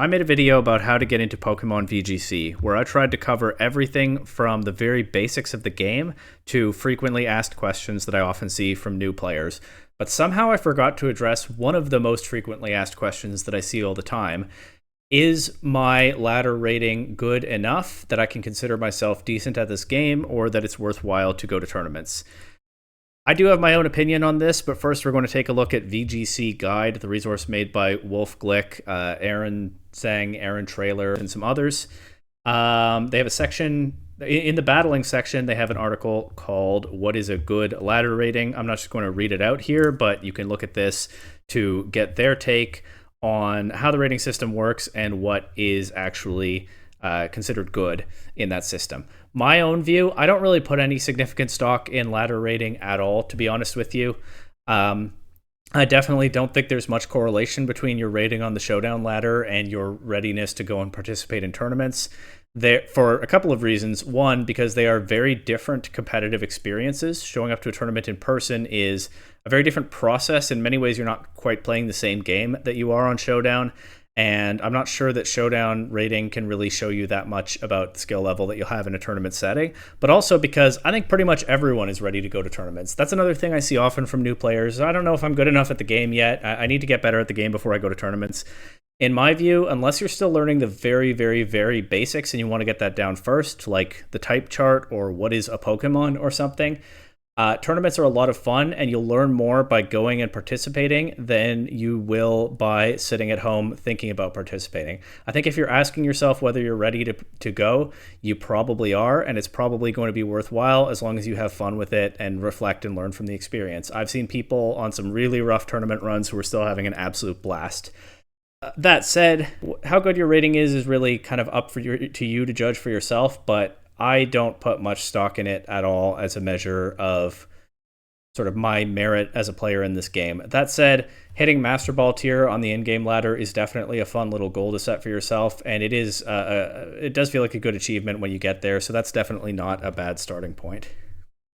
I made a video about how to get into Pokemon VGC, where I tried to cover everything from the very basics of the game to frequently asked questions that I often see from new players. But somehow I forgot to address one of the most frequently asked questions that I see all the time. Is my ladder rating good enough that I can consider myself decent at this game, or that it's worthwhile to go to tournaments? I do have my own opinion on this, but first we're going to take a look at VGC Guide, the resource made by Wolf Glick, Aaron Zhang, Aaron Trailer, and some others. They have a section, in the battling section, they have an article called What is a Good Ladder Rating? I'm not just going to read it out here, but you can look at this to get their take on how the rating system works and what is actually considered good in that system. My own view, I don't really put any significant stock in ladder rating at all, to be honest with you. I definitely don't think there's much correlation between your rating on the showdown ladder and your readiness to go and participate in tournaments. There, for a couple of reasons. One, because they are very different competitive experiences. Showing up to a tournament in person is a very different process. In many ways, you're not quite playing the same game that you are on Showdown. And I'm not sure that Showdown rating can really show you that much about the skill level that you'll have in a tournament setting. But also because I think pretty much everyone is ready to go to tournaments. That's another thing I see often from new players. I don't know if I'm good enough at the game yet. I need to get better at the game before I go to tournaments. In my view, unless you're still learning the very, very, very basics and you want to get that down first, like the type chart or what is a Pokemon or something, tournaments are a lot of fun, and you'll learn more by going and participating than you will by sitting at home thinking about participating. I think if you're asking yourself whether you're ready to go, you probably are, and it's probably going to be worthwhile as long as you have fun with it and reflect and learn from the experience. I've seen people on some really rough tournament runs who are still having an absolute blast. That said, how good your rating is really kind of up to you to judge for yourself, but I don't put much stock in it at all as a measure of sort of my merit as a player in this game. That said, hitting Master Ball tier on the in-game ladder is definitely a fun little goal to set for yourself, and it does feel like a good achievement when you get there, so that's definitely not a bad starting point.